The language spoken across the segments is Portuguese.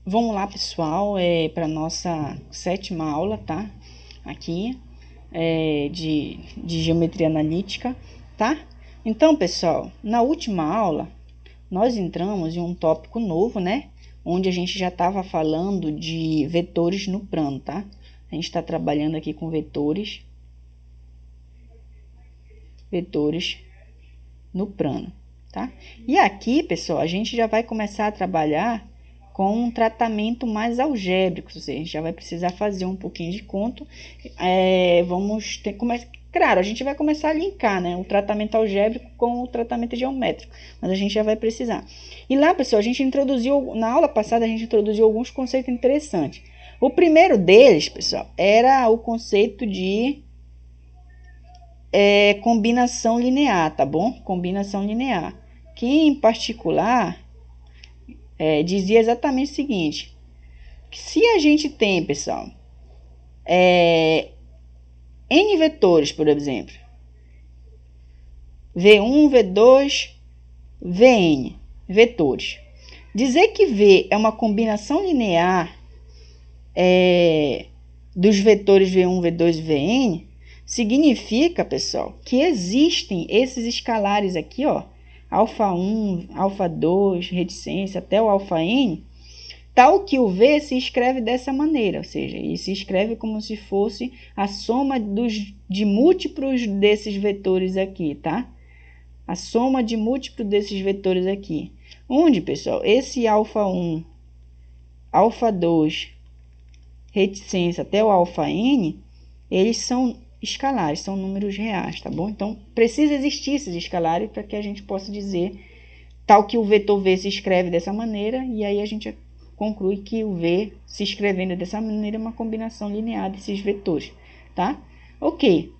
Vamos lá, pessoal, para nossa 7ª aula, tá? Aqui, de geometria analítica, tá? Então, pessoal, na última aula, nós entramos em um tópico novo, né? Onde a gente já estava falando de vetores no plano, tá? A gente está trabalhando aqui com vetores no plano, tá? E aqui, pessoal, a gente já vai começar a trabalhar com um tratamento mais algébrico, ou seja, a gente já vai precisar fazer um pouquinho de conta. Vamos ter claro, a gente vai começar a linkar, né, o tratamento algébrico com o tratamento geométrico, mas a gente já vai precisar. E lá, pessoal, a gente introduziu, na aula passada, a gente introduziu alguns conceitos interessantes. O primeiro deles, pessoal, era o conceito de combinação linear, tá bom? Combinação linear, que em particular dizia exatamente o seguinte: que se a gente tem, pessoal, n vetores, por exemplo, V1, V2, Vn, vetores, dizer que V é uma combinação linear dos vetores V1, V2 e Vn, significa, pessoal, que existem esses escalares aqui, ó, α1, α2, reticência, até o αn, tal que o V se escreve dessa maneira, ou seja, ele se escreve como se fosse a soma de múltiplos desses vetores aqui, tá? A soma de múltiplos desses vetores aqui. Onde, pessoal, esse α1, α2, reticência até o αn, eles são escalares, são números reais, tá bom? Então, precisa existir esses escalares para que a gente possa dizer tal que o vetor V se escreve dessa maneira, e aí a gente conclui que o V se escrevendo dessa maneira é uma combinação linear desses vetores, tá? Ok.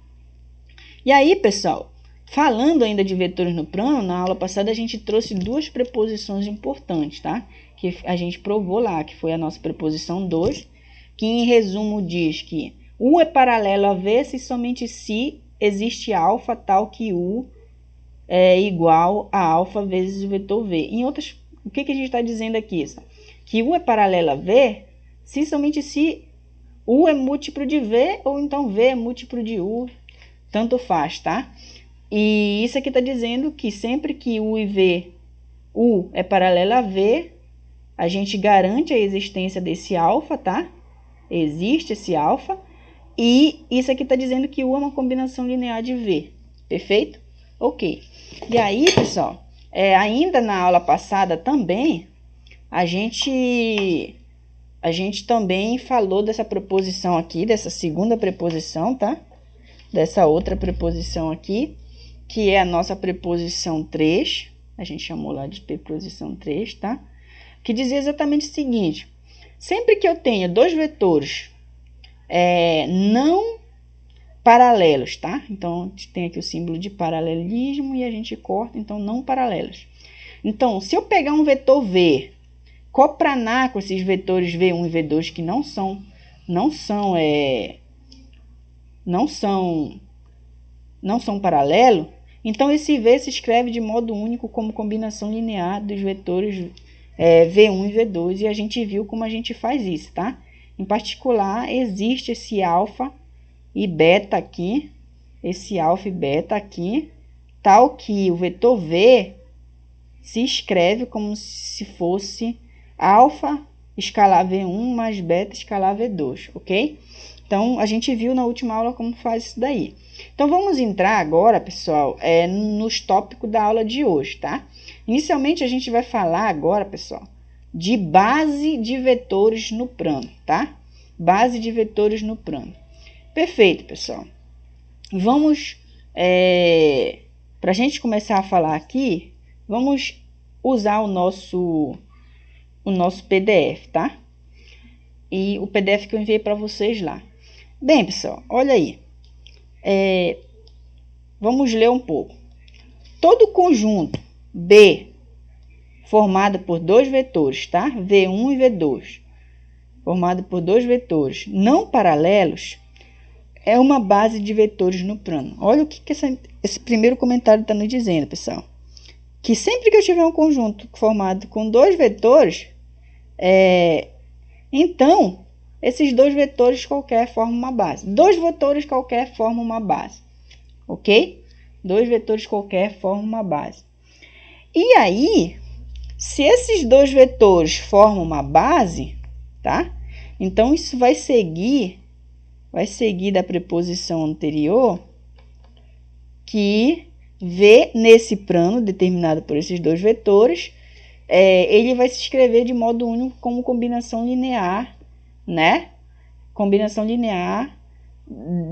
E aí, pessoal, falando ainda de vetores no plano, na aula passada a gente trouxe duas preposições importantes, tá? Que a gente provou lá, que foi a nossa preposição 2, que em resumo diz que U é paralelo a V se somente se existe alfa tal que U é igual a alfa vezes o vetor V. Em outras, o que a gente está dizendo aqui? Que U é paralelo a V se somente se U é múltiplo de V ou então V é múltiplo de U, tanto faz, tá? E isso aqui está dizendo que sempre que U e V, U é paralelo a V, a gente garante a existência desse alfa, tá? Existe esse alfa. E isso aqui está dizendo que U é uma combinação linear de V. Perfeito? Ok. E aí, pessoal, ainda na aula passada também, a gente também falou dessa preposição aqui, dessa segunda preposição, tá? Dessa outra preposição aqui, que é a nossa preposição 3. A gente chamou lá de preposição 3, tá? Que dizia exatamente o seguinte: sempre que eu tenho dois vetores não paralelos, tá? Então, a gente tem aqui o símbolo de paralelismo e a gente corta, então, não paralelos. Então, se eu pegar um vetor V, coplanar com esses vetores V1 e V2 que não são paralelos, então esse V se escreve de modo único como combinação linear dos vetores V1 e V2, e a gente viu como a gente faz isso, tá? Em particular, existe esse alfa e beta aqui, esse alfa e beta aqui, tal que o vetor V se escreve como se fosse alfa escalar V1 mais beta escalar V2, ok? Então, a gente viu na última aula como faz isso daí. Então, vamos entrar agora, pessoal, nos tópicos da aula de hoje, tá? Inicialmente, a gente vai falar agora, pessoal, de base de vetores no plano, tá? Base de vetores no plano. Perfeito, pessoal. Vamos, para a gente começar a falar aqui, vamos usar o nosso PDF, tá? E o PDF que eu enviei para vocês lá. Bem, pessoal, olha aí. Vamos ler um pouco. Todo conjunto B formado por dois vetores, tá? V1 e V2, formado por dois vetores não paralelos, é uma base de vetores no plano. Olha o que esse primeiro comentário está nos dizendo, pessoal. Que sempre que eu tiver um conjunto formado com dois vetores, Então, esses dois vetores qualquer formam uma base. Dois vetores qualquer formam uma base. Ok? Dois vetores qualquer formam uma base. E aí, se esses dois vetores formam uma base, tá? Então, isso vai seguir da preposição anterior, que V nesse plano determinado por esses dois vetores, ele vai se escrever de modo único como combinação linear, né? Combinação linear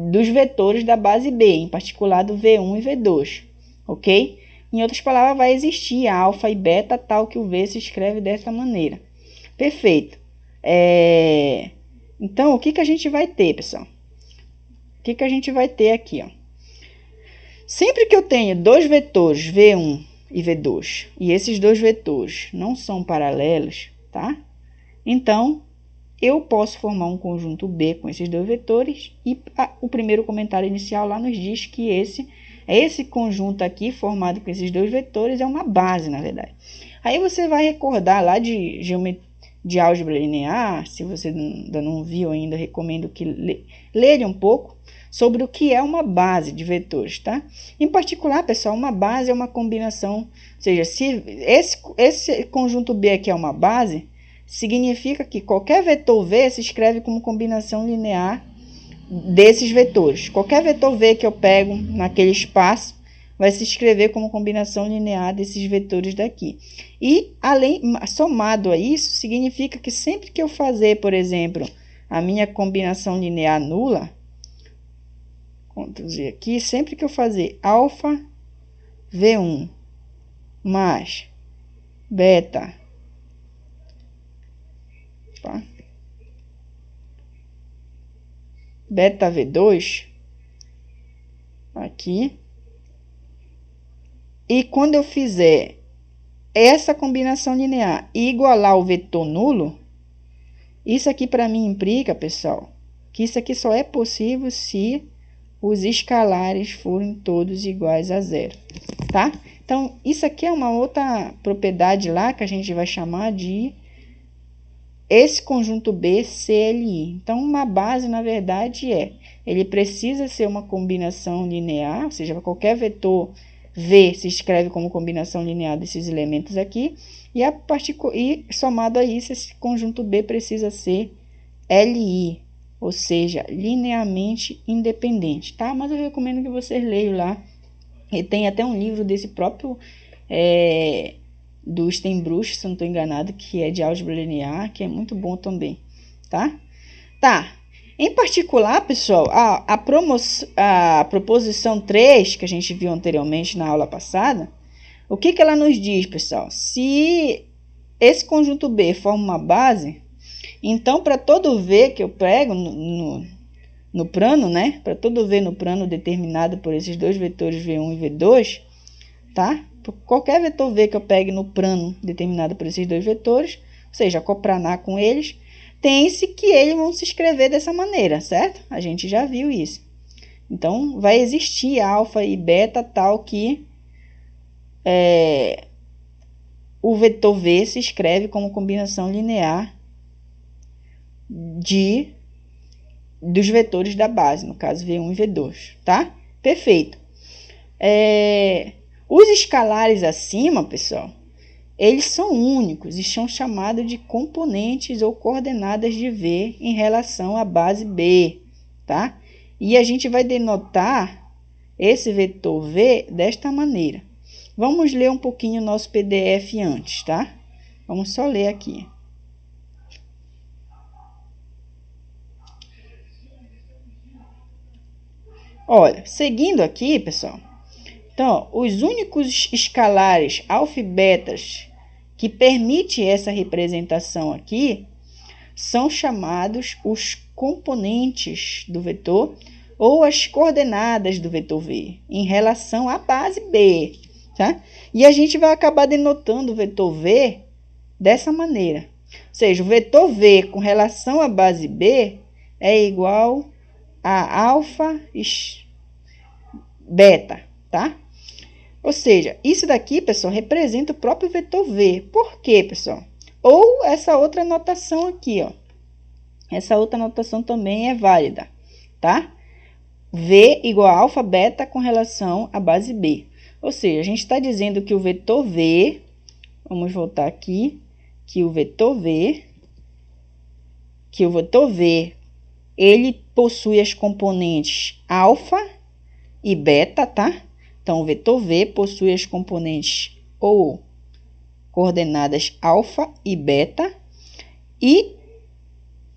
dos vetores da base B, em particular do V1 e V2, ok? Em outras palavras, vai existir alfa e beta tal que o V se escreve dessa maneira. Perfeito. Então, o que a gente vai ter, pessoal? O que a gente vai ter aqui, ó? Sempre que eu tenho dois vetores, V1 e V2, e esses dois vetores não são paralelos, tá? Então, eu posso formar um conjunto B com esses dois vetores, e o primeiro comentário inicial lá nos diz que esse conjunto aqui, formado com esses dois vetores, é uma base, na verdade. Aí você vai recordar lá de álgebra linear, se você ainda não viu ainda, recomendo que leia um pouco sobre o que é uma base de vetores, tá? Em particular, pessoal, uma base é uma combinação, ou seja, se esse conjunto B aqui é uma base, significa que qualquer vetor V se escreve como combinação linear desses vetores. Qualquer vetor V que eu pego naquele espaço vai se escrever como combinação linear desses vetores daqui. E, somado a isso, significa que sempre que eu fazer, por exemplo, a minha combinação linear nula, Ctrl Z aqui, sempre que eu fazer alfa V1 mais beta, tá? Beta V2, aqui, e quando eu fizer essa combinação linear e igualar o vetor nulo, isso aqui para mim implica, pessoal, que isso aqui só é possível se os escalares forem todos iguais a zero, tá? Então, isso aqui é uma outra propriedade lá que a gente vai chamar de esse conjunto B CLI. Então, uma base, na verdade, ele precisa ser uma combinação linear, ou seja, qualquer vetor V se escreve como combinação linear desses elementos aqui, e somado a isso, esse conjunto B precisa ser LI, ou seja, linearmente independente, tá? Mas eu recomendo que vocês leiam lá, e tem até um livro desse próprio, do Steinbruch, se eu não estou enganado, que é de álgebra linear, que é muito bom também, tá? Tá. Em particular, pessoal, a proposição 3, que a gente viu anteriormente na aula passada, o que ela nos diz, pessoal? Se esse conjunto B forma uma base, então, para todo V que eu prego no plano, né? Para todo V no plano determinado por esses dois vetores V1 e V2, tá? Qualquer vetor V que eu pegue no plano determinado por esses dois vetores, ou seja, coplanar com eles, tem-se que eles vão se escrever dessa maneira, certo? A gente já viu isso. Então, vai existir alfa e beta tal que o vetor V se escreve como combinação linear dos vetores da base, no caso V1 e V2, tá? Perfeito. Os escalares acima, pessoal, eles são únicos e são chamados de componentes ou coordenadas de V em relação à base B, tá? E a gente vai denotar esse vetor V desta maneira. Vamos ler um pouquinho o nosso PDF antes, tá? Vamos só ler aqui. Olha, seguindo aqui, pessoal, então, os únicos escalares alfa e betas que permitem essa representação aqui são chamados os componentes do vetor ou as coordenadas do vetor V em relação à base B, tá? E a gente vai acabar denotando o vetor V dessa maneira. Ou seja, o vetor V com relação à base B é igual a alfa beta, tá? Ou seja, isso daqui, pessoal, representa o próprio vetor V. Por quê, pessoal? Ou essa outra notação aqui, ó. essa outra notação também é válida, tá? V igual a alfa beta com relação à base B. Ou seja, a gente está dizendo que o vetor V, vamos voltar aqui, que o vetor V, ele possui as componentes alfa e beta, tá? Então, o vetor V possui as componentes ou coordenadas alfa e beta, e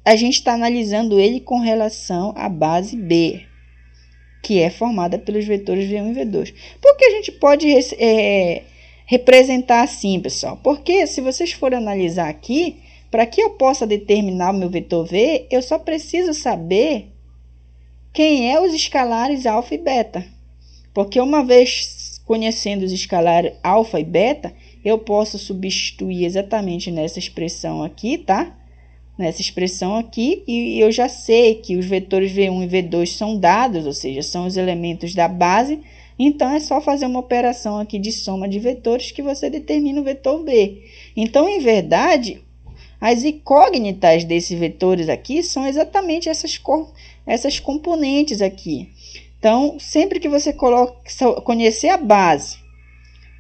a gente está analisando ele com relação à base B, que é formada pelos vetores V1 e V2. Por que a gente pode representar assim, pessoal? Porque se vocês forem analisar aqui, para que eu possa determinar o meu vetor V, eu só preciso saber quem é os escalares alfa e beta. Porque uma vez conhecendo os escalares alfa e beta, eu posso substituir exatamente nessa expressão aqui, tá? Nessa expressão aqui, e eu já sei que os vetores V1 e V2 são dados, ou seja, são os elementos da base, então é só fazer uma operação aqui de soma de vetores que você determina o vetor V. Então, em verdade, as incógnitas desses vetores aqui são exatamente essas componentes aqui. Então, sempre que você conhecer a base,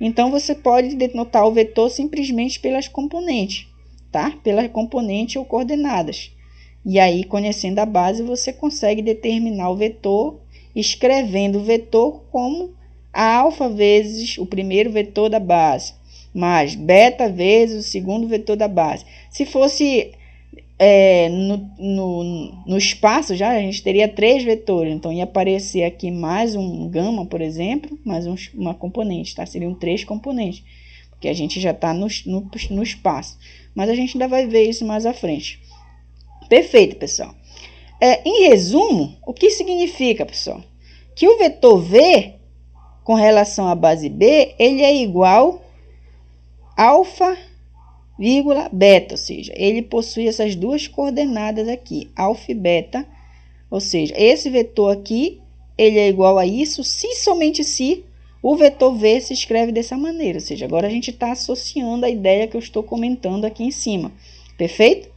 então você pode denotar o vetor simplesmente pelas componentes, tá? Pela componente ou coordenadas. E aí, conhecendo a base, você consegue determinar o vetor, escrevendo o vetor como alfa vezes o primeiro vetor da base, mais beta vezes o segundo vetor da base. Se fosse no espaço, já a gente teria 3 vetores, então ia aparecer aqui mais um gama, por exemplo, mais uma componente, tá? Seriam 3 componentes, porque a gente já está no espaço, mas a gente ainda vai ver isso mais à frente. Perfeito, pessoal. Em resumo, o que significa, pessoal? Que o vetor V, com relação à base B, ele é igual alfa, vírgula, beta, ou seja, ele possui essas duas coordenadas aqui, alfa e beta, ou seja, esse vetor aqui, ele é igual a isso, se somente se o vetor V se escreve dessa maneira, ou seja, agora a gente está associando a ideia que eu estou comentando aqui em cima, perfeito?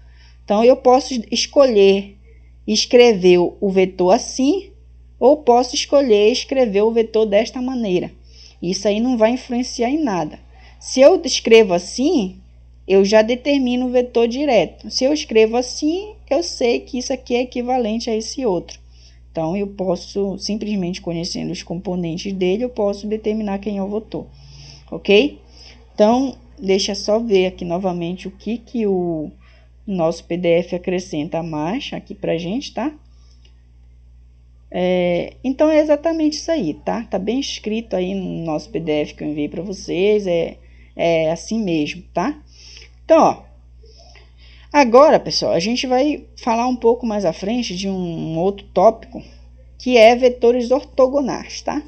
Então, eu posso escolher escrever o vetor assim, ou posso escolher escrever o vetor desta maneira. Isso aí não vai influenciar em nada. Se eu escrevo assim, eu já determino o vetor direto. Se eu escrevo assim, eu sei que isso aqui é equivalente a esse outro. Então, eu posso, simplesmente conhecendo os componentes dele, eu posso determinar quem é o vetor. Ok? Então, deixa só ver aqui novamente o que o nosso PDF acrescenta mais aqui pra gente, tá? Então, é exatamente isso aí, tá? Tá bem escrito aí no nosso PDF que eu enviei para vocês, é assim mesmo, tá? Então, ó, agora, pessoal, a gente vai falar um pouco mais à frente de um outro tópico, que é vetores ortogonais, tá?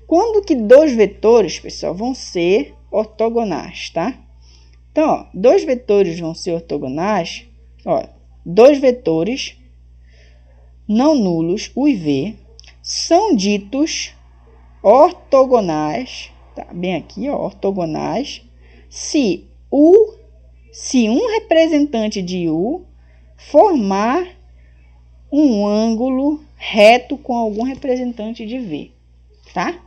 Quando que dois vetores, pessoal, vão ser ortogonais, tá? Então, ó, dois vetores vão ser ortogonais, ó, dois vetores não nulos, U e V, são ditos ortogonais, tá bem aqui, ó, ortogonais, se um representante de U formar um ângulo reto com algum representante de V, tá?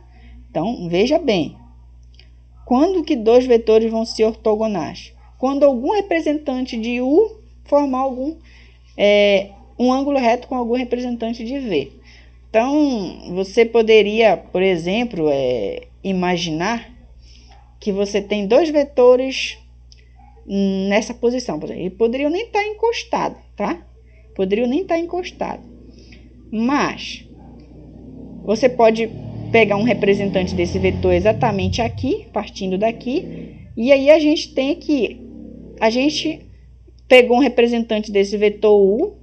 Então, veja bem, quando que dois vetores vão ser ortogonais? Quando algum representante de U formar um ângulo reto com algum representante de V. Então, você poderia, por exemplo, imaginar que você tem dois vetores nessa posição. Por exemplo, eles poderiam nem estar encostados, tá? Poderiam nem estar encostados. Mas, você pode pegar um representante desse vetor exatamente aqui, partindo daqui, e aí a gente tem que... A gente pegou um representante desse vetor U,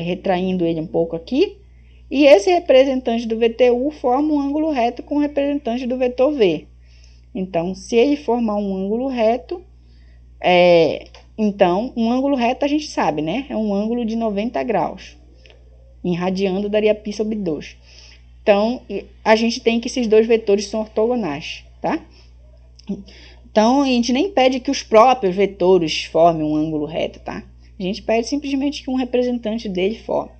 retraindo ele um pouco aqui, e esse representante do vetor U forma um ângulo reto com o representante do vetor V. Então, se ele formar um ângulo reto, então, um ângulo reto a gente sabe, né? É um ângulo de 90 graus. Em radiando daria π sobre 2. Então, a gente tem que esses dois vetores são ortogonais, tá? Então, a gente nem pede que os próprios vetores formem um ângulo reto, tá? A A gente pede simplesmente que um representante dele forme.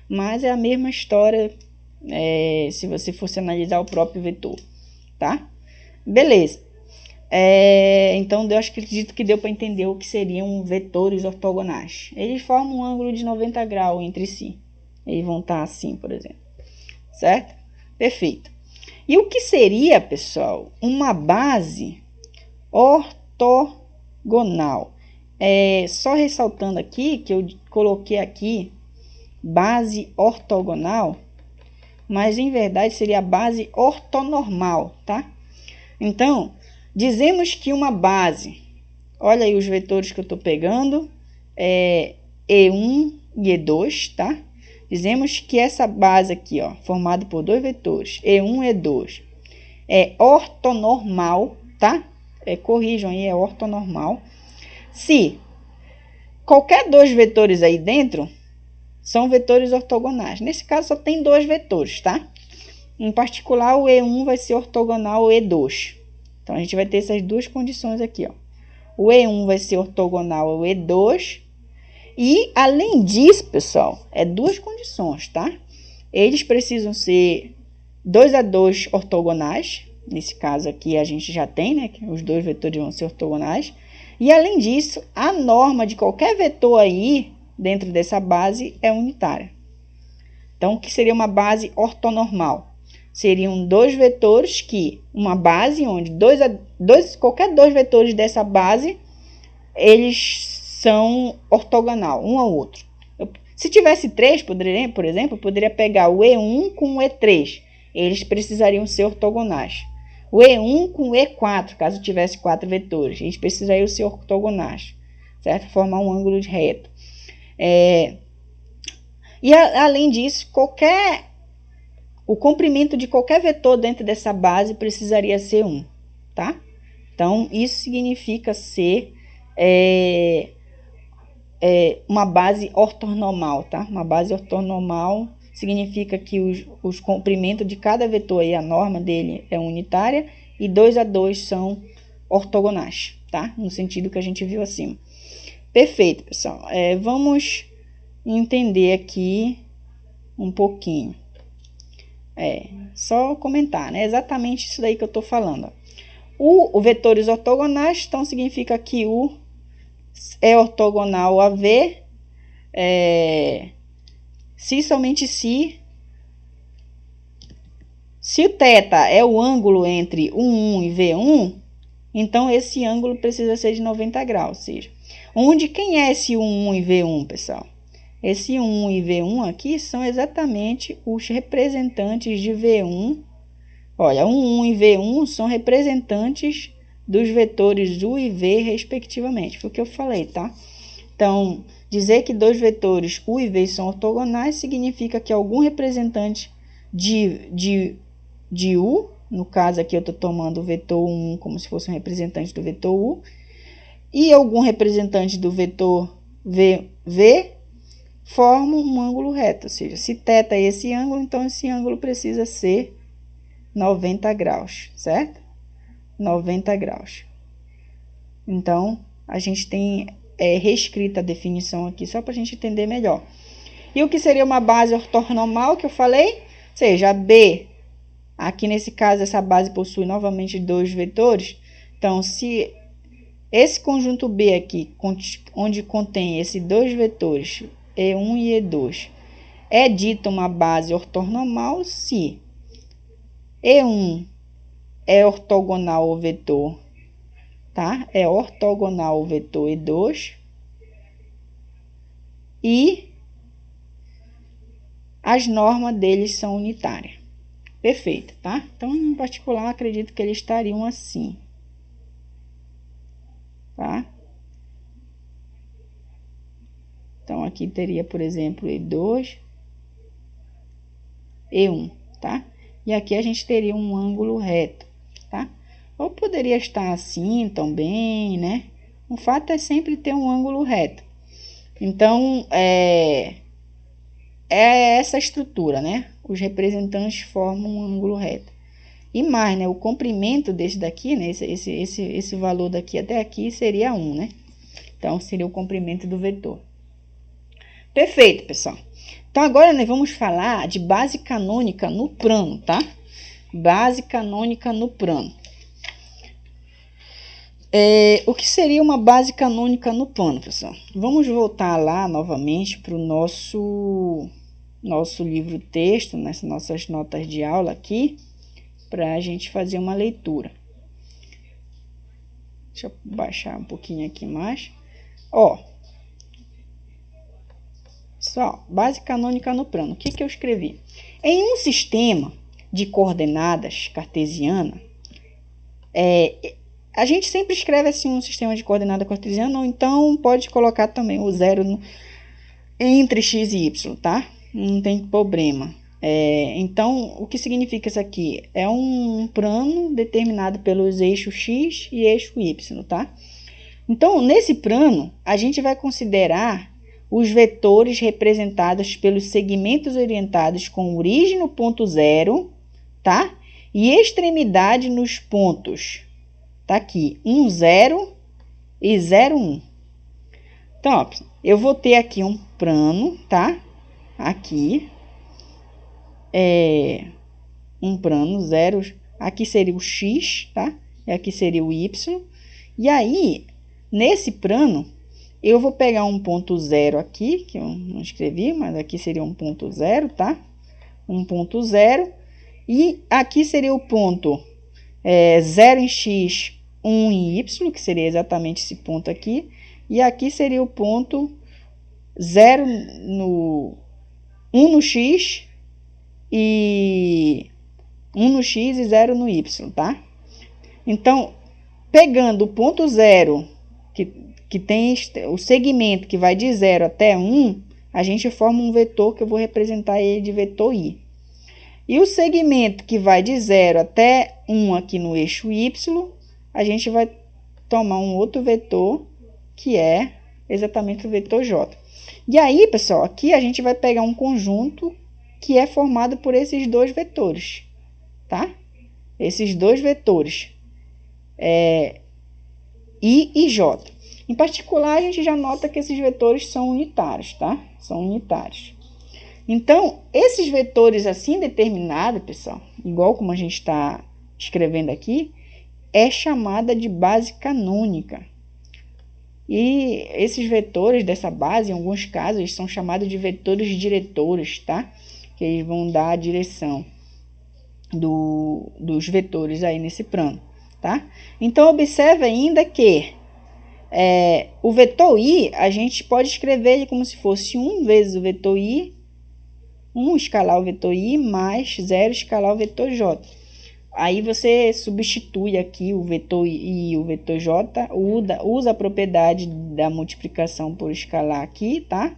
Mas é a mesma história se você fosse analisar o próprio vetor, tá? Beleza. Então, eu acredito que deu para entender o que seriam vetores ortogonais. Eles formam um ângulo de 90 graus entre si. Eles vão estar assim, por exemplo. Certo? Perfeito. E o que seria, pessoal, uma base ortogonal? Só ressaltando aqui que eu coloquei aqui base ortogonal, mas em verdade seria a base ortonormal, tá? Então, dizemos que uma base, olha aí os vetores que eu estou pegando, E1 e E2, tá? Dizemos que essa base aqui, ó, formada por dois vetores, E1 e E2, é ortonormal, tá? Corrijam aí, é ortonormal. Se qualquer dois vetores aí dentro são vetores ortogonais. Nesse caso, só tem dois vetores, tá? Em particular, o E1 vai ser ortogonal ao E2. Então, a gente vai ter essas duas condições aqui, ó. O E1 vai ser ortogonal ao E2. E, além disso, pessoal, duas condições, tá? Eles precisam ser 2 a 2 ortogonais. Nesse caso aqui, a gente já tem, né? Que os dois vetores vão ser ortogonais. E, além disso, a norma de qualquer vetor aí, dentro dessa base, é unitária. Então, o que seria uma base ortonormal? Seriam dois vetores que, uma base onde qualquer dois vetores dessa base, eles são ortogonal, um ao outro. Se tivesse três, por exemplo, poderia pegar o E1 com o E3. Eles precisariam ser ortogonais. O E1 com o E4, caso tivesse 4 vetores, eles precisariam ser ortogonais, certo? Formar um ângulo de reto. E além disso, o comprimento de qualquer vetor dentro dessa base precisaria ser 1, tá? Então, isso significa ser uma base ortonormal, tá? Uma base ortonormal significa que os comprimentos de cada vetor aí, a norma dele é unitária e 2 a 2 são ortogonais, tá? No sentido que a gente viu acima. Perfeito, pessoal. Vamos entender aqui um pouquinho. Só comentar, né? Exatamente isso daí que eu tô falando. O vetores ortogonais, então, significa que U é ortogonal a V, se somente se o θ é o ângulo entre U1 e V1, então esse ângulo precisa ser de 90 graus, ou seja, quem é esse U1 e V1, pessoal? Esse 1 e V1 aqui são exatamente os representantes de V1. Olha, 1 e V1 são representantes dos vetores U e V, respectivamente. Foi o que eu falei, tá? Então, dizer que dois vetores U e V são ortogonais significa que algum representante de U, no caso aqui eu estou tomando o vetor 1 como se fosse um representante do vetor U, e algum representante do vetor V formam um ângulo reto, ou seja, se θ é esse ângulo, então esse ângulo precisa ser 90 graus, certo? 90 graus. Então, a gente tem reescrita a definição aqui, só para a gente entender melhor. E o que seria uma base ortonormal, que eu falei? Ou seja, a B, aqui nesse caso, essa base possui novamente dois vetores. Então, se esse conjunto B aqui, onde contém esses dois vetores, E1 e E2, é dita uma base ortonormal se E1 é ortogonal ao vetor, tá? É ortogonal ao vetor E2 e as normas deles são unitárias. Perfeito, tá? Então, em particular, acredito que eles estariam assim, tá? Então, aqui teria, por exemplo, E2, E1, tá? E aqui a gente teria um ângulo reto, tá? Ou poderia estar assim também, né? O fato é sempre ter um ângulo reto. Então, é essa estrutura, né? Os representantes formam um ângulo reto. E mais, né? O comprimento desse daqui, né? Esse valor daqui até aqui seria 1, né? Então, seria o comprimento do vetor. Perfeito, pessoal. Então, agora nós vamos falar de base canônica no plano, tá? Base canônica no plano. O que seria uma base canônica no plano, pessoal? Vamos voltar lá novamente para o nosso livro-texto, nessas nossas notas de aula aqui, para a gente fazer uma leitura. Deixa eu baixar um pouquinho aqui mais. Ó, só, base canônica no plano. O que eu escrevi? Em um sistema de coordenadas cartesiana, a gente sempre escreve assim um sistema de coordenada cartesiana, ou então pode colocar também o zero entre x e y, tá? Não tem problema. Então, o que significa isso aqui? É um plano determinado pelos eixos x e eixo y, tá? Então, nesse plano, a gente vai considerar os vetores representados pelos segmentos orientados com origem no ponto 0, tá? E extremidade nos pontos, tá aqui, 1, 0 e 0, 1. Então, ó, eu vou ter aqui um plano, tá? Aqui, um plano, 0, aqui seria o x, tá? E aqui seria o y. E aí, nesse plano, eu vou pegar um ponto 0 aqui, que eu não escrevi, mas aqui seria um ponto 0, tá? Um ponto 0. E aqui seria o ponto 0 em x, 1 em y, que seria exatamente esse ponto aqui. E aqui seria o ponto 0 no 1 no x e 1 no x e 0 no y, tá? Então, pegando o ponto 0, que tem o segmento que vai de 0 até 1, a gente forma um vetor que eu vou representar ele de vetor i. E o segmento que vai de 0 até 1 aqui no eixo y, a gente vai tomar um outro vetor, que é exatamente o vetor j. E aí, pessoal, aqui a gente vai pegar um conjunto que é formado por esses dois vetores, tá? Esses dois vetores, i e j. Em particular, a gente já nota que esses vetores são unitários, tá? São unitários. Então, esses vetores assim determinados, pessoal, igual como a gente está escrevendo aqui, é chamada de base canônica. E esses vetores dessa base, em alguns casos, eles são chamados de vetores diretores, tá? Que eles vão dar a direção dos vetores aí nesse plano, tá? Então, observe ainda que o vetor i, a gente pode escrever ele como se fosse 1 vezes o vetor i, 1 escalar o vetor i, mais 0 escalar o vetor j. Aí você substitui aqui o vetor i e o vetor j, usa a propriedade da multiplicação por escalar aqui, tá?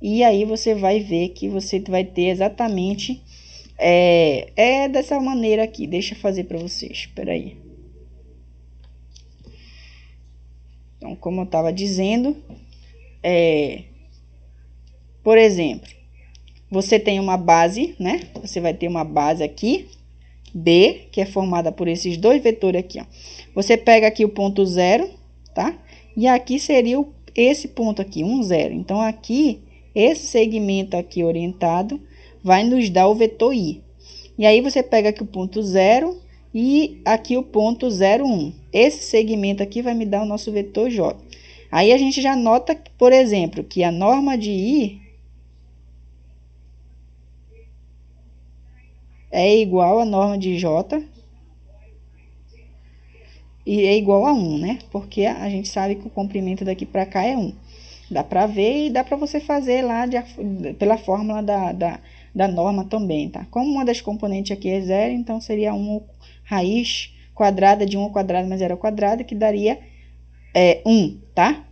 E aí você vai ver que você vai ter exatamente dessa maneira aqui. Deixa eu fazer para vocês, espera aí. Então, como eu estava dizendo, por exemplo, você tem uma base, né? Você vai ter uma base aqui, B, que é formada por esses dois vetores aqui, ó. Você pega aqui o ponto 0, tá? E aqui seria esse ponto aqui, 1, 0. Então, aqui, esse segmento aqui orientado vai nos dar o vetor i. E aí, você pega aqui o ponto 0 e aqui o ponto 0, 1. Esse segmento aqui vai me dar o nosso vetor j. Aí, a gente já nota, por exemplo, que a norma de i é igual à norma de j e é igual a 1, né? Porque a gente sabe que o comprimento daqui para cá é 1. Dá para ver e dá para você fazer lá pela fórmula da norma também, tá? Como uma das componentes aqui é 0, então seria 1 raiz quadrada de 1 ao quadrado mais 0 ao quadrado, que daria 1, tá?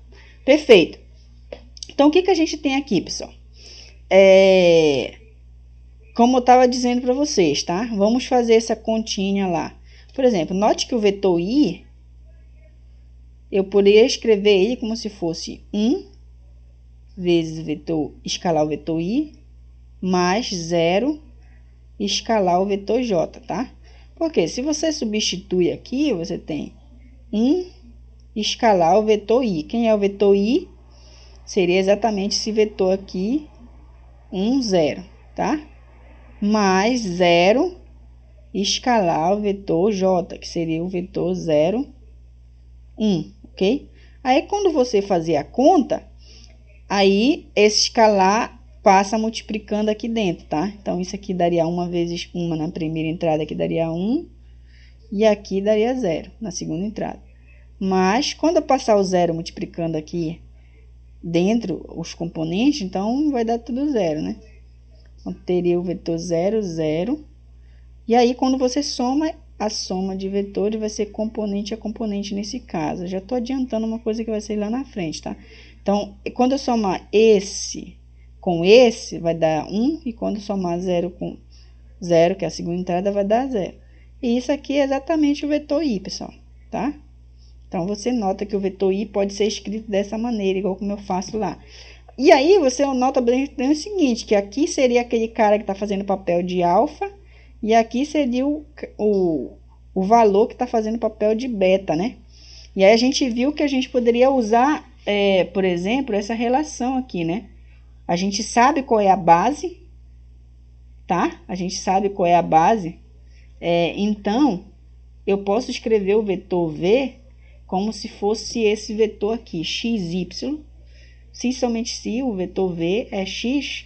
Perfeito. Então, o que a gente tem aqui, pessoal? Como eu estava dizendo para vocês, tá? Vamos fazer essa continha lá. Por exemplo, note que o vetor i, eu poderia escrever ele como se fosse 1 vezes escalar o vetor i, mais 0 escalar o vetor j, tá? Porque se você substitui aqui, você tem 1 escalar o vetor i. Quem é o vetor i? seria exatamente esse vetor aqui, 1, 0, tá? Mais 0 escalar o vetor j, que seria o vetor 0, 1, ok? Aí, quando você fazer a conta, aí esse escalar passa multiplicando aqui dentro, tá? Então, isso aqui daria 1 vezes 1 na primeira entrada, que daria 1, e aqui daria 0 na segunda entrada. Mas, quando eu passar o 0 multiplicando aqui dentro os componentes, então vai dar tudo 0, né? Então, teria o vetor 0, 0. E aí, quando você soma, a soma de vetores vai ser componente a componente nesse caso. Eu já estou adiantando uma coisa que vai ser lá na frente, tá? Então, quando eu somar esse com esse, vai dar 1. E quando somar 0 com 0, que é a segunda entrada, vai dar 0. E isso aqui é exatamente o vetor i, pessoal, tá? Então, você nota que o vetor i pode ser escrito dessa maneira, igual como eu faço lá. E aí, você nota bem o seguinte, que aqui seria aquele cara que está fazendo papel de alfa, e aqui seria o valor que está fazendo papel de beta, né? E aí, a gente viu que a gente poderia usar, por exemplo, essa relação aqui, né? A gente sabe qual é a base, tá? A gente sabe qual é a base. Então, eu posso escrever o vetor v como se fosse esse vetor aqui, xy. Se somente se o vetor v é x,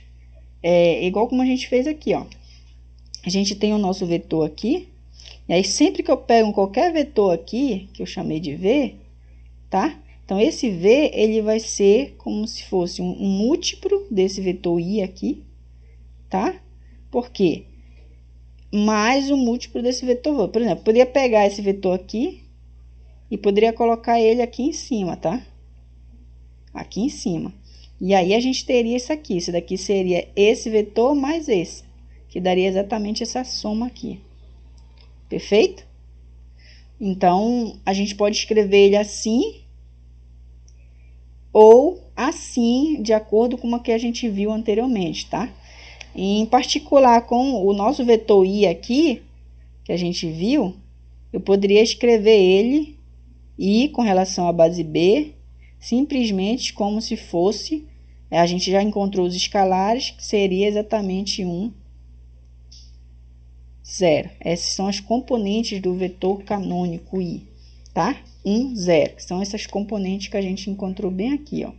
igual como a gente fez aqui, ó. A gente tem o nosso vetor aqui, e aí sempre que eu pego qualquer vetor aqui, que eu chamei de v, tá? Então, esse v, ele vai ser como se fosse um múltiplo desse vetor i aqui, tá? Por quê? Mais o múltiplo desse vetor v. Por exemplo, eu poderia pegar esse vetor aqui e poderia colocar ele aqui em cima, tá? Aqui em cima. E aí, a gente teria isso aqui. Isso daqui seria esse vetor mais esse, que daria exatamente essa soma aqui. Perfeito? Então, a gente pode escrever ele assim ou assim, de acordo com o que a gente viu anteriormente, tá? Em particular, com o nosso vetor i aqui, que a gente viu, eu poderia escrever ele, i com relação à base b, simplesmente como se fosse, a gente já encontrou os escalares, que seria exatamente 1, 0. Essas são as componentes do vetor canônico i, tá? 1, 0, que são essas componentes que a gente encontrou bem aqui, ó.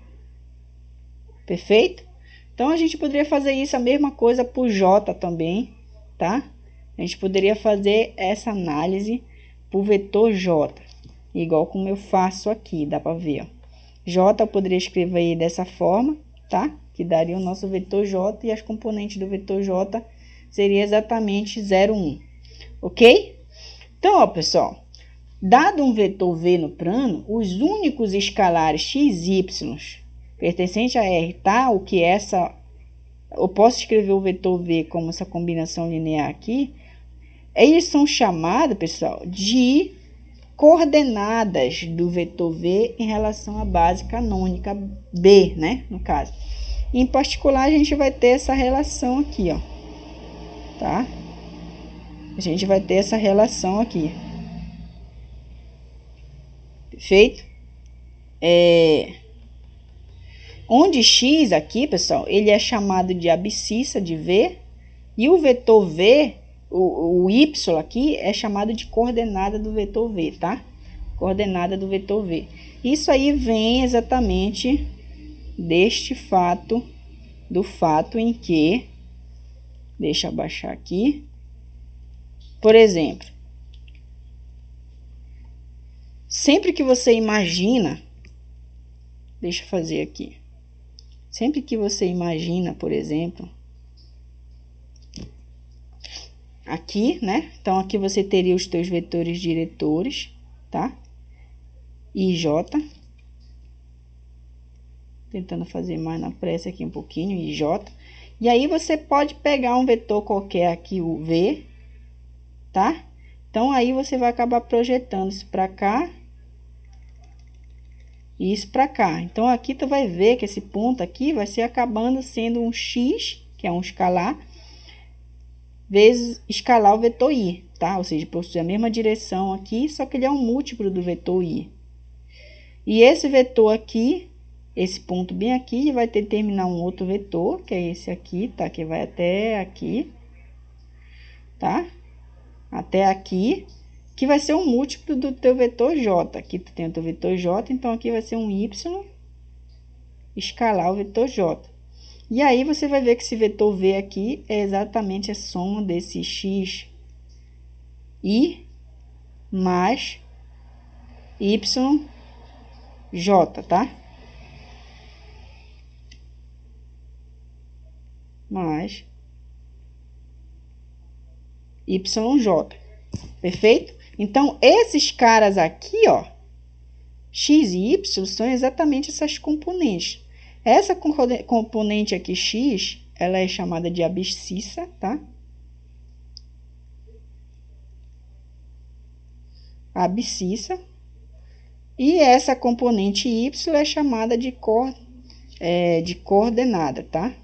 Perfeito? Então, a gente poderia fazer isso, a mesma coisa para o j também, tá? A gente poderia fazer essa análise para o vetor j, igual como eu faço aqui, dá para ver, ó. J eu poderia escrever aí dessa forma, tá? Que daria o nosso vetor j, e as componentes do vetor j seria exatamente 0, 1, ok? Então, ó, pessoal, dado um vetor v no plano, os únicos escalares x, y pertencente a R, tá? O que eu posso escrever o vetor v como essa combinação linear aqui. Eles são chamados, pessoal, de coordenadas do vetor v em relação à base canônica B, né? No caso. Em particular, a gente vai ter essa relação aqui, ó. Tá? A gente vai ter essa relação aqui. Perfeito? Onde x aqui, pessoal, ele é chamado de abscissa de v, e o vetor v, o y aqui, é chamado de coordenada do vetor v, tá? Coordenada do vetor v. Isso aí vem exatamente deste fato, do fato em que, deixa eu abaixar aqui, por exemplo, sempre que você imagina, deixa eu fazer aqui, sempre que você imagina, por exemplo, aqui, né? Então, aqui você teria os teus vetores diretores, tá? I e J. Tentando fazer mais na pressa aqui um pouquinho, I e J. E aí, você pode pegar um vetor qualquer aqui, o V, tá? Então, aí você vai acabar projetando isso para cá e isso para cá. Então, aqui tu vai ver que esse ponto aqui vai ser acabando sendo um X, que é um escalar, vezes escalar o vetor i, tá? Ou seja, possui a mesma direção aqui, só que ele é um múltiplo do vetor i. E esse vetor aqui esse ponto bem aqui e vai determinar um outro vetor, que é esse aqui, tá? Que vai até aqui, tá? Até aqui, que vai ser um múltiplo do teu vetor j. Aqui tu tem o teu vetor j, então aqui vai ser um y escalar o vetor j. E aí você vai ver que esse vetor v aqui é exatamente a soma desse x i mais y j, tá? Mais YJ, perfeito? Então, esses caras aqui, ó, x e y, são exatamente essas componentes. Essa componente aqui, x, ela é chamada de abscissa, tá? Abscissa. E essa componente y é chamada de coordenada, tá?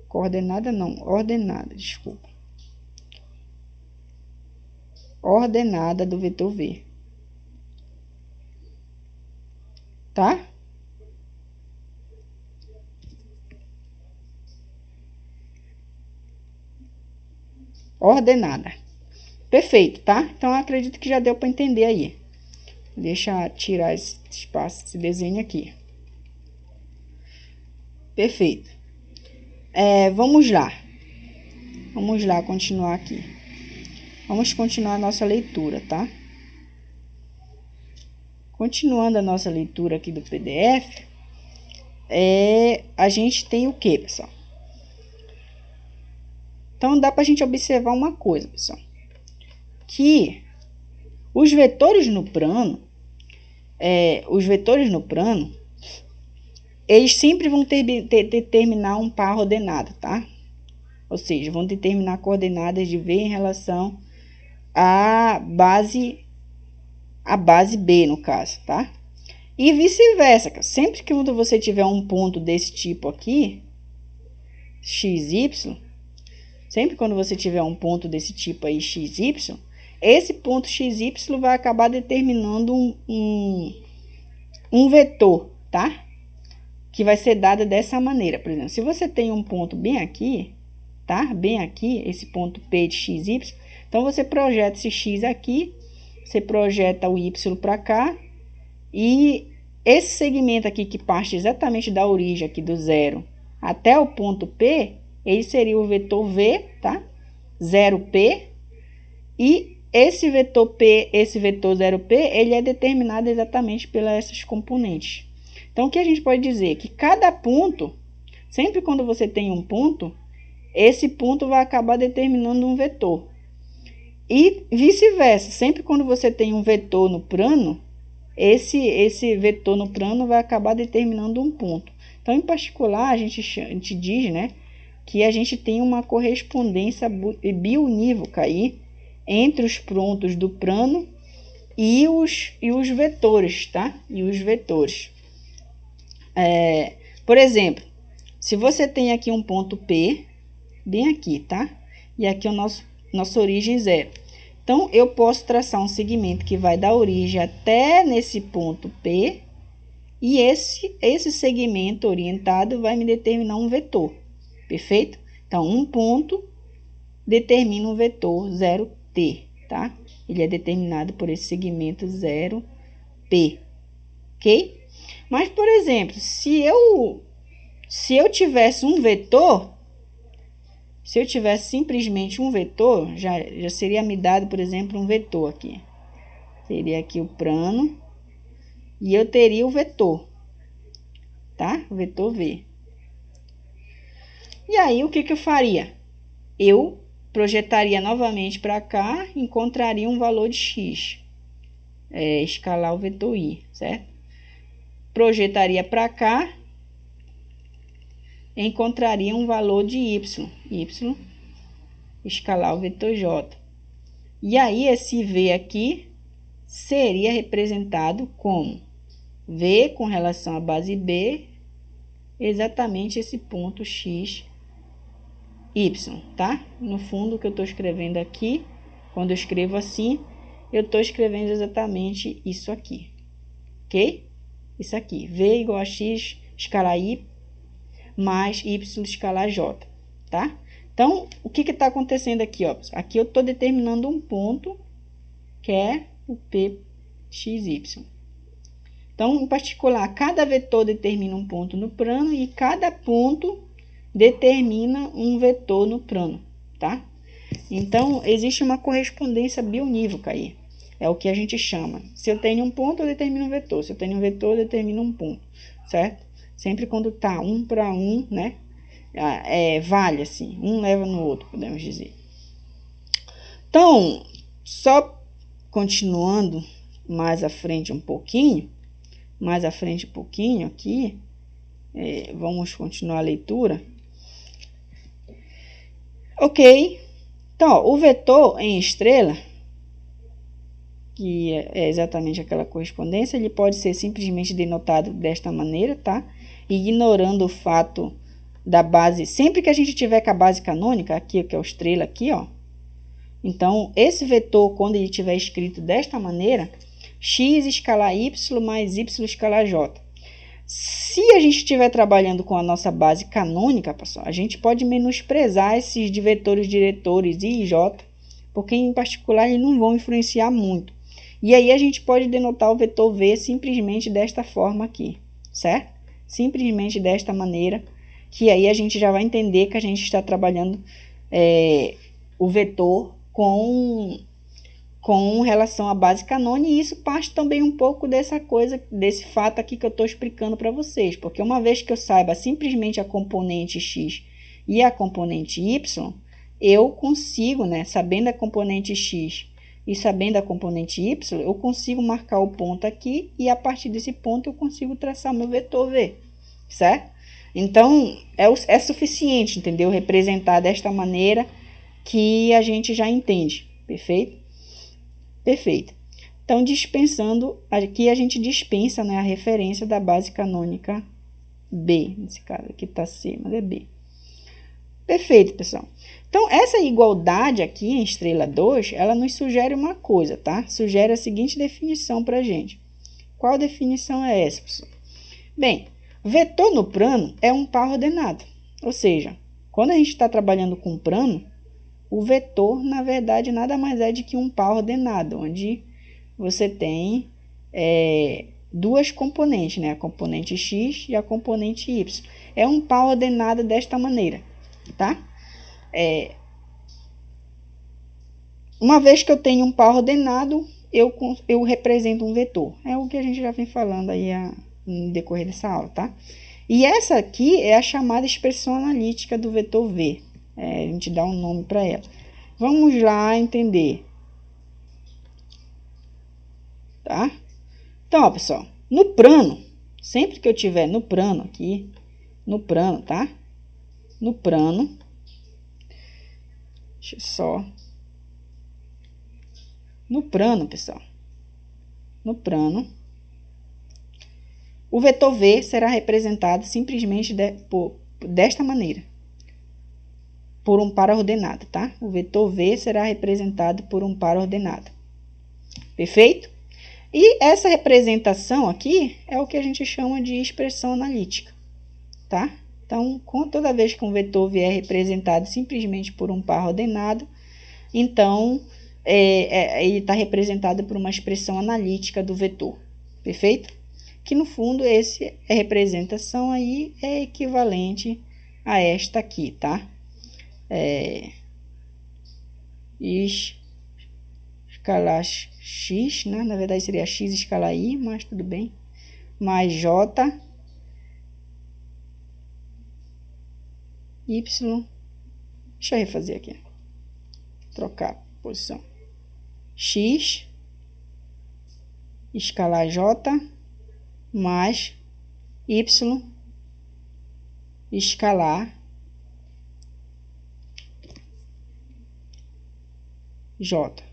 Coordenada não, ordenada, desculpa. Ordenada do vetor v. Tá? Ordenada. Perfeito, tá? Então, eu acredito que já deu para entender aí. Deixa eu tirar esse espaço, esse desenho aqui. Perfeito. Vamos lá. Vamos lá continuar aqui. Vamos continuar a nossa leitura, tá? Continuando a nossa leitura aqui do PDF, a gente tem o que, pessoal? Então, dá pra gente observar uma coisa, pessoal. Que os vetores no plano, eles sempre vão determinar um par ordenado, tá? Ou seja, vão determinar coordenadas de v em relação à base B, no caso, tá? E vice-versa, sempre que você tiver um ponto desse tipo aqui, xy, sempre quando você tiver um ponto desse tipo aí, xy, esse ponto xy vai acabar determinando um vetor, tá? Que vai ser dado dessa maneira. Por exemplo, se você tem um ponto bem aqui, tá? Bem aqui, esse ponto P de xy, então você projeta esse x aqui, você projeta o y para cá, e esse segmento aqui que parte exatamente da origem aqui do zero até o ponto P, ele seria o vetor v, tá? 0p, e esse vetor P, esse vetor 0p, ele é determinado exatamente pelas essas componentes. Então, o que a gente pode dizer? Que cada ponto, sempre quando você tem um ponto, esse ponto vai acabar determinando um vetor. E vice-versa, sempre quando você tem um vetor no plano, esse vetor no plano vai acabar determinando um ponto. Então, em particular, a gente diz, né, que a gente tem uma correspondência biunívoca aí entre os pontos do plano e os vetores, tá? E os vetores. Por exemplo, se você tem aqui um ponto P, bem aqui, tá? E aqui é o nossa origem zero. Então, eu posso traçar um segmento que vai da origem até nesse ponto P, e esse segmento orientado vai me determinar um vetor, perfeito? Então, um ponto determina um vetor 0t, tá? Ele é determinado por esse segmento 0p, ok? Mas, por exemplo, se eu tivesse um vetor, se eu tivesse simplesmente um vetor, já seria me dado, por exemplo, um vetor aqui. Seria aqui o plano, e eu teria o vetor, tá? O vetor v. E aí, o que eu faria? Eu projetaria novamente para cá, encontraria um valor de x. Escalar o vetor i, certo? Projetaria para cá, encontraria um valor de y, escalar o vetor j. E aí, esse v aqui seria representado como v com relação à base B, exatamente esse ponto x, y, tá? No fundo, o que eu estou escrevendo aqui, quando eu escrevo assim, eu estou escrevendo exatamente isso aqui, ok? isso aqui, V igual a x escalar y mais y escalar j, tá? Então, o que está acontecendo aqui, ó? Aqui eu estou determinando um ponto, que é o pxy. Então, em particular, cada vetor determina um ponto no plano e cada ponto determina um vetor no plano, tá? Então, existe uma correspondência bionívoca aí. É o que a gente chama. Se eu tenho um ponto, eu determino um vetor. Se eu tenho um vetor, eu determino um ponto, certo? Sempre quando tá 1 para 1, né? Vale assim, um leva no outro, podemos dizer. Então, só continuando mais à frente um pouquinho, aqui, vamos continuar a leitura. Ok, então, ó, o vetor em estrela, que é exatamente aquela correspondência, ele pode ser simplesmente denotado desta maneira, tá? Ignorando o fato da base, sempre que a gente tiver com a base canônica, aqui, que é o estrela aqui, ó. Então, esse vetor, quando ele estiver escrito desta maneira, x escalar y mais y escalar j. Se a gente estiver trabalhando com a nossa base canônica, pessoal, a gente pode menosprezar esses de vetores diretores i e j, porque em particular eles não vão influenciar muito. E aí a gente pode denotar o vetor v simplesmente desta forma aqui, certo? Simplesmente desta maneira, que aí a gente já vai entender que a gente está trabalhando o vetor com relação à base canônica, e isso parte também um pouco desse fato aqui que eu estou explicando para vocês, porque uma vez que eu saiba simplesmente a componente x e a componente y, eu consigo, né, sabendo a componente x e sabendo a componente y, eu consigo marcar o ponto aqui, e a partir desse ponto eu consigo traçar meu vetor v, certo? Então, é suficiente, entendeu? Representar desta maneira que a gente já entende, perfeito? Perfeito. Então, dispensando, aqui a gente dispensa, né, a referência da base canônica B, nesse caso aqui está C, mas é B. Perfeito, pessoal. Então, essa igualdade aqui em estrela 2, ela nos sugere uma coisa, tá? Sugere a seguinte definição para a gente. Qual definição é essa, pessoal? Bem, vetor no plano é um par ordenado. Ou seja, quando a gente está trabalhando com plano, o vetor, na verdade, nada mais é do que um par ordenado, onde você tem duas componentes, né? A componente x e a componente y. É um par ordenado desta maneira, tá? Uma vez que eu tenho um par ordenado, eu represento um vetor. É o que a gente já vem falando aí no decorrer dessa aula, tá? E essa aqui é a chamada expressão analítica do vetor v. A gente dá um nome para ela. Vamos lá entender. Tá? Então, ó, pessoal, no plano, sempre que eu tiver no plano aqui, no plano, tá? No plano, deixa eu só... No plano, pessoal, no plano, o vetor v será representado simplesmente desta maneira, por um par ordenado, tá? O vetor v será representado por um par ordenado. Perfeito? E essa representação aqui é o que a gente chama de expressão analítica, tá? Então, toda vez que um vetor v é representado simplesmente por um par ordenado, então, ele está representado por uma expressão analítica do vetor. Perfeito? Que, no fundo, essa representação aí é equivalente a esta aqui, tá? Escalar x, né? Na verdade seria x escalar y, mas tudo bem. Mais j, y. Deixa eu refazer aqui. Trocar a posição. X escalar j mais y escalar j.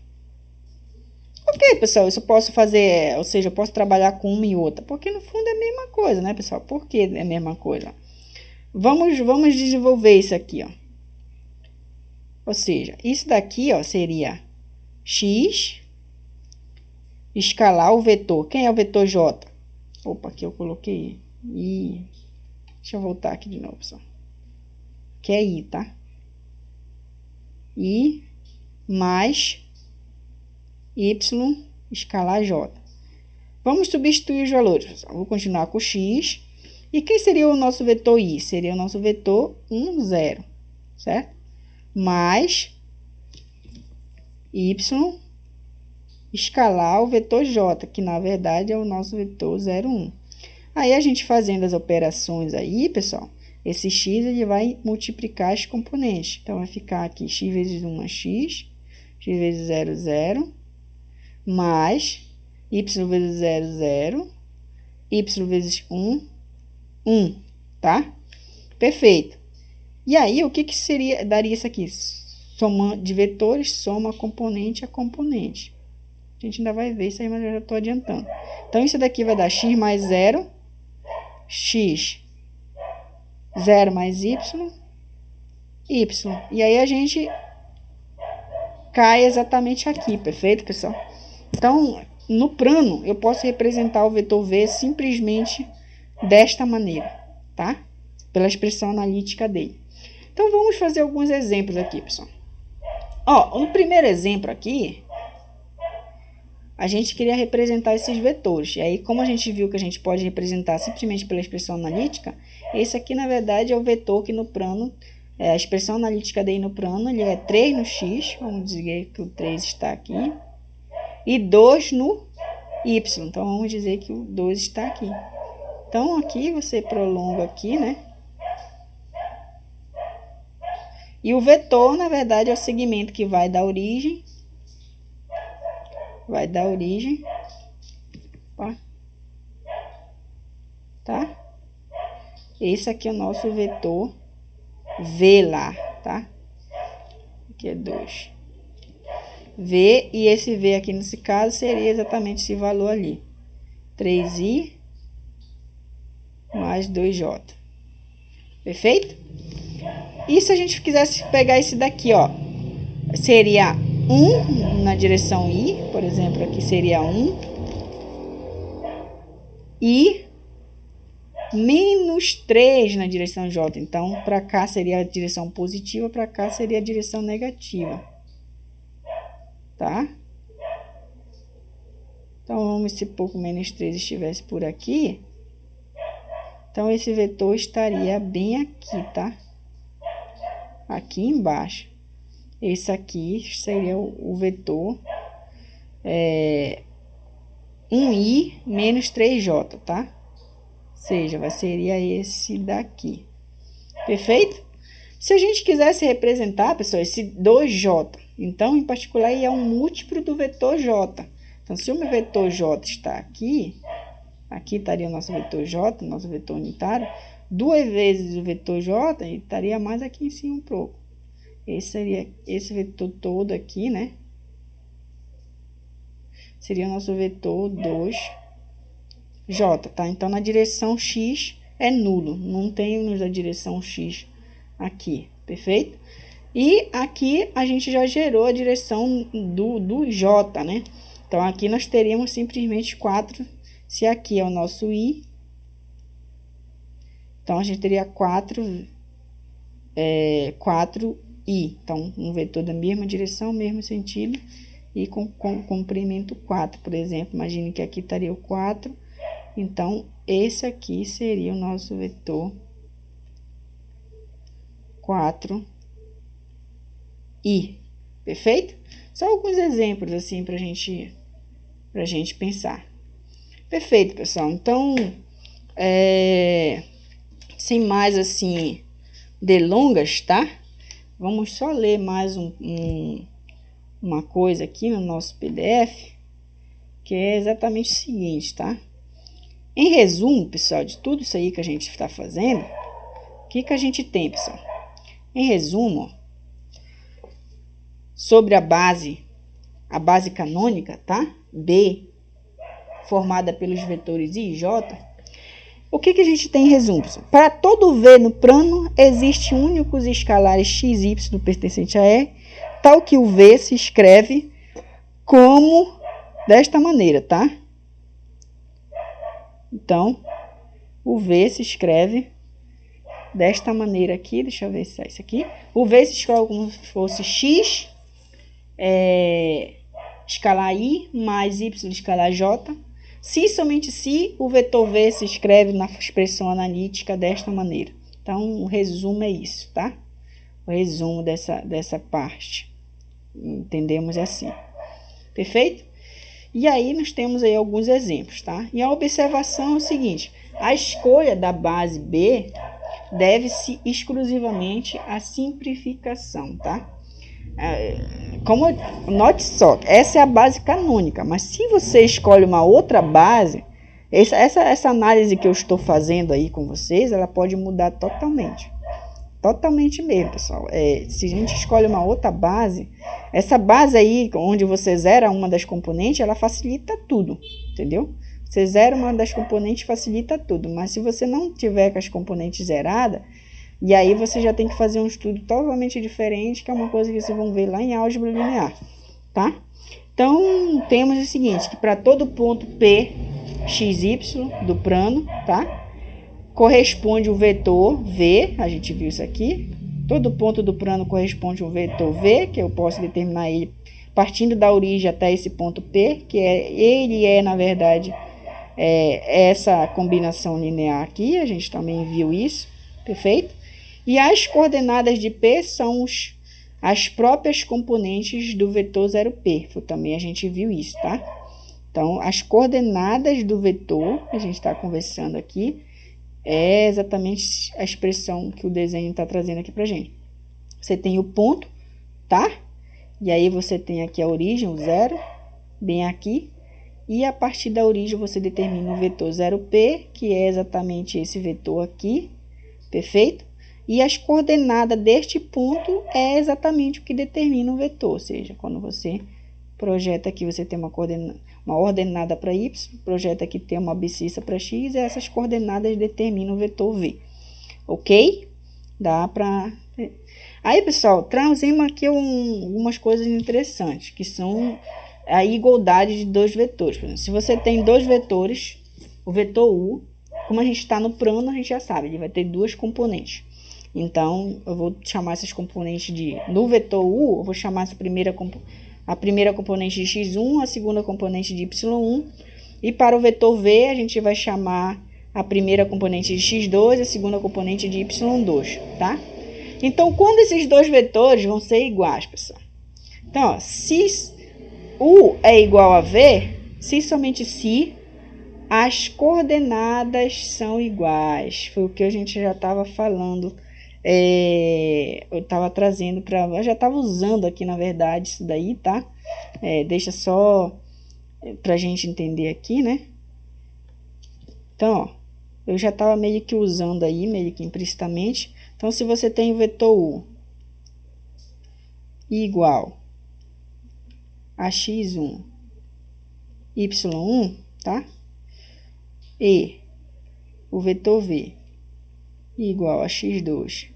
Ok, pessoal, isso eu posso fazer, ou seja, eu posso trabalhar com uma e outra, porque no fundo é a mesma coisa, né, pessoal? Por que é a mesma coisa? Vamos desenvolver isso aqui, ó. Ou seja, isso daqui, ó, seria x escalar o vetor. Quem é o vetor j? Opa, aqui eu coloquei I. Deixa eu voltar aqui de novo, pessoal. Que é I, tá? I mais Y escalar J. Vamos substituir os valores, pessoal. Vou continuar com X. E quem seria o nosso vetor I? Seria o nosso vetor 1, 0, certo? Mais Y escalar o vetor J, que na verdade é o nosso vetor 0, 1. Aí, a gente fazendo as operações aí, pessoal, esse x ele vai multiplicar as componentes. Então, vai ficar aqui x vezes 1 é x vezes 0, 0, mais y vezes 0, 0, y vezes 1, 1, tá? Perfeito. E aí, o que seria, daria isso aqui? Soma de vetores, soma componente a componente. A gente ainda vai ver isso aí, mas eu já estou adiantando. Então, isso daqui vai dar x mais 0, x, 0 mais y, y. E aí, a gente cai exatamente aqui, perfeito, pessoal? Então, no plano, eu posso representar o vetor V simplesmente desta maneira, tá? Pela expressão analítica dele. Então, vamos fazer alguns exemplos aqui, pessoal. Ó, no primeiro exemplo aqui, a gente queria representar esses vetores. E aí, como a gente viu que a gente pode representar simplesmente pela expressão analítica, esse aqui, na verdade, é o vetor que no plano, a expressão analítica dele no plano, ele é 3 no x, vamos dizer que o 3 está aqui, e 2 no y, então vamos dizer que o 2 está aqui. Então, aqui você prolonga aqui, né? E o vetor, na verdade, é o segmento que vai da origem. Vai dar origem. Ó, tá? Esse aqui é o nosso vetor V lá, tá? Aqui é 2. V, e esse V aqui nesse caso seria exatamente esse valor ali. 3i mais 2j. Perfeito? E se a gente quisesse pegar esse daqui, ó, seria 1 na direção I, por exemplo, aqui seria 1, e menos 3 na direção J. Então, para cá seria a direção positiva, para cá seria a direção negativa. Tá? Então, vamos se pouco menos 3 estivesse por aqui. Então, esse vetor estaria bem aqui, tá? Aqui embaixo. Esse aqui seria o vetor 1i menos 3j, tá? Ou seja, seria esse daqui. Perfeito? Se a gente quisesse representar, pessoal, esse 2j, então, em particular, ele é um múltiplo do vetor j. Então, se o meu vetor j está aqui, aqui estaria o nosso vetor j, nosso vetor unitário, 2 vezes o vetor j, ele estaria mais aqui em cima um pouco. Esse seria esse vetor todo aqui, né? Seria o nosso vetor 2j, tá? Então, na direção x é nulo, não temos a direção x aqui, perfeito? E aqui a gente já gerou a direção do j, né? Então, aqui nós teríamos simplesmente 4, se aqui é o nosso i, então a gente teria 4i, então um vetor da mesma direção, mesmo sentido, e com comprimento 4, por exemplo. Imagine que aqui estaria o 4, então esse aqui seria o nosso vetor 4i, perfeito? Só alguns exemplos assim pra gente pensar. Perfeito, pessoal. Então, sem mais assim delongas, tá? Vamos só ler mais uma coisa aqui no nosso PDF, que é exatamente o seguinte, tá? Em resumo, pessoal, de tudo isso aí que a gente está fazendo, o que a gente tem, pessoal? Em resumo, sobre a base canônica, tá? B, formada pelos vetores I e J, o que a gente tem em resumo, pessoal? Para todo V no plano, existem únicos escalares x e y pertencente a E, tal que o V se escreve como desta maneira, tá? Então, o V se escreve desta maneira aqui. Deixa eu ver se é isso aqui. O V se escreve como se fosse X escalar I mais Y escalar J. Se somente se, o vetor V se escreve na expressão analítica desta maneira. Então, o resumo é isso, tá? O resumo dessa parte. Entendemos assim. Perfeito? E aí, nós temos aí alguns exemplos, tá? E a observação é o seguinte: a escolha da base B deve-se exclusivamente à simplificação, tá? Note só, essa é a base canônica, mas se você escolhe uma outra base, essa análise que eu estou fazendo aí com vocês, ela pode mudar totalmente. Totalmente mesmo, pessoal. Se a gente escolhe uma outra base, essa base aí, onde você zera uma das componentes, ela facilita tudo, entendeu? Você zera uma das componentes, facilita tudo, mas se você não tiver com as componentes zeradas, e aí você já tem que fazer um estudo totalmente diferente, que é uma coisa que vocês vão ver lá em álgebra linear, tá? Então, temos o seguinte, que para todo ponto P, x, y do plano, tá? Corresponde o vetor V, a gente viu isso aqui. Todo ponto do plano corresponde ao vetor V, que eu posso determinar ele partindo da origem até esse ponto P, que ele é, na verdade, essa combinação linear aqui, a gente também viu isso, perfeito? E as coordenadas de P são as próprias componentes do vetor 0P, também a gente viu isso, tá? Então, as coordenadas do vetor, a gente está conversando aqui, é exatamente a expressão que o desenho está trazendo aqui pra gente. Você tem o ponto, tá? E aí você tem aqui a origem, o zero, bem aqui. E a partir da origem você determina o vetor 0P, que é exatamente esse vetor aqui, perfeito? E as coordenadas deste ponto é exatamente o que determina o vetor, ou seja, quando você projeta aqui, você tem uma ordenada para y, projeta aqui tem uma abscissa para x, e essas coordenadas determinam o vetor v, ok? Dá para... Aí, pessoal, trazemos aqui algumas coisas interessantes, que são a igualdade de dois vetores. Por exemplo, se você tem dois vetores, o vetor u, como a gente está no plano, a gente já sabe, ele vai ter duas componentes. Então, eu vou chamar essas componentes no vetor u, eu vou chamar a primeira componente de x1, a segunda componente de y1, e para o vetor v, a gente vai chamar a primeira componente de x2, a segunda componente de y2, tá? Então, quando esses dois vetores vão ser iguais, pessoal? Então, ó, se u é igual a v, se somente se as coordenadas são iguais. Foi o que a gente já estava falando. Eu estava trazendo para... Eu já estava usando aqui, na verdade, isso daí, tá? Deixa só para a gente entender aqui, né? Então, ó, eu já estava meio que usando aí, meio que implicitamente. Então, se você tem o vetor u igual a x1, y1, tá? E o vetor v igual a x2,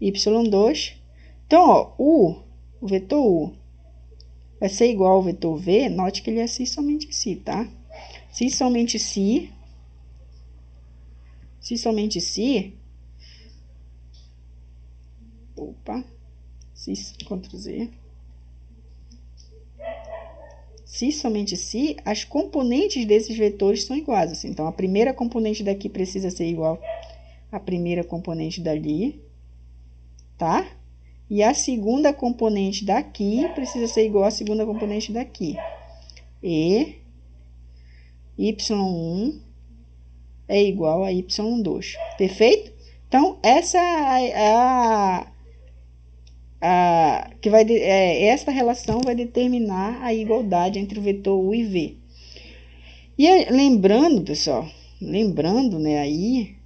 y2. Então, ó, o vetor u vai ser igual ao vetor v. Note que ele é se somente se, tá? Se somente se, opa, Ctrl Z. Se somente se, as componentes desses vetores são iguais. Assim. Então, a primeira componente daqui precisa ser igual à primeira componente dali, tá? E a segunda componente daqui precisa ser igual à segunda componente daqui. E y1 é igual a y2. Perfeito? Então, essa é essa relação vai determinar a igualdade entre o vetor u e v. E lembrando, pessoal, né, aí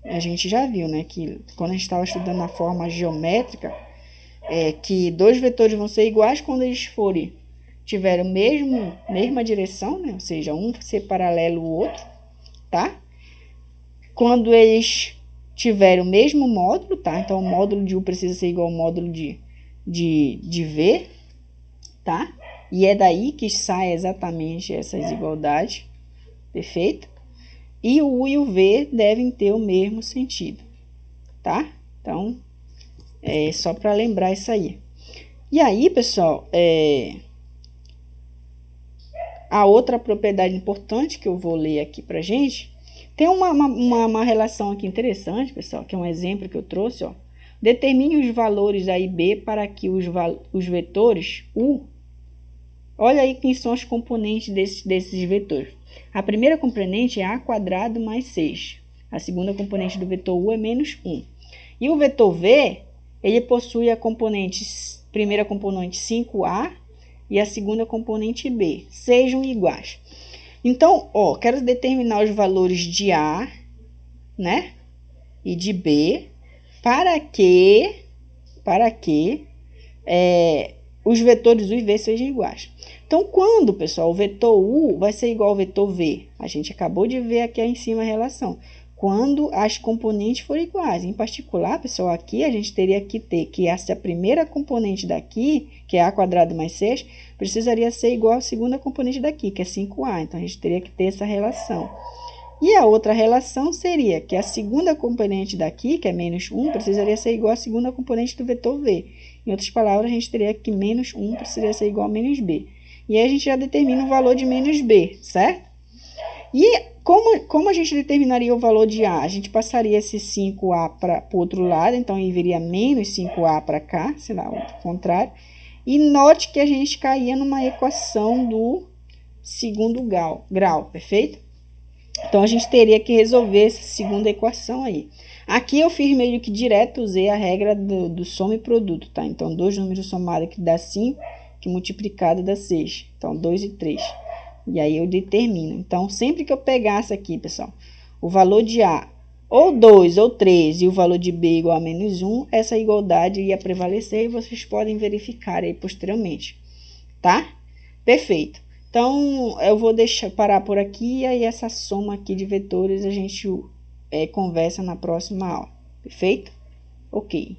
a gente já viu, né, que quando a gente estava estudando a forma geométrica, que dois vetores vão ser iguais quando eles tiverem mesma direção, né, ou seja, um ser paralelo ao outro, tá? Quando eles tiverem o mesmo módulo, tá? Então, o módulo de U precisa ser igual ao módulo de V, tá? E é daí que sai exatamente essa desigualdade, perfeito? E o U e o V devem ter o mesmo sentido, tá? Então, é só para lembrar isso aí. E aí, pessoal, a outra propriedade importante que eu vou ler aqui pra gente, tem uma relação aqui interessante, pessoal, que é um exemplo que eu trouxe, ó. Determine os valores A e B para que os vetores U, olha aí quem são os componentes desses vetores. A primeira componente é A quadrado mais 6. A segunda componente do vetor U é menos 1. E o vetor V, ele possui a primeira componente 5A e a segunda componente B. Sejam iguais. Então, ó, quero determinar os valores de A, né? E de B, para que os vetores U e V sejam iguais. Então, quando, pessoal, o vetor U vai ser igual ao vetor V? A gente acabou de ver aqui em cima a relação. Quando as componentes forem iguais. Em particular, pessoal, aqui a gente teria que ter que essa primeira componente daqui, que é A quadrado mais 6, precisaria ser igual à segunda componente daqui, que é 5A. Então, a gente teria que ter essa relação. E a outra relação seria que a segunda componente daqui, que é menos 1, precisaria ser igual à segunda componente do vetor V. Em outras palavras, a gente teria que menos 1 precisaria ser igual a menos B. E aí a gente já determina o valor de menos B, certo? E como a gente determinaria o valor de A? A gente passaria esse 5A para o outro lado, então viria menos 5A para cá, sei lá, o contrário. E note que a gente caía numa equação do segundo grau, perfeito? Então, a gente teria que resolver essa segunda equação aí. Aqui eu fiz meio que direto, usei a regra do soma e produto, tá? Então, dois números somados que dá 5, que multiplicado dá 6. Então, 2 e 3. E aí eu determino. Então, sempre que eu pegasse aqui, pessoal, o valor de A ou 2 ou 3 e o valor de B igual a menos 1, essa igualdade ia prevalecer e vocês podem verificar aí posteriormente, tá? Perfeito. Então, eu vou parar por aqui e aí essa soma aqui de vetores a gente conversa na próxima aula. Perfeito? Ok.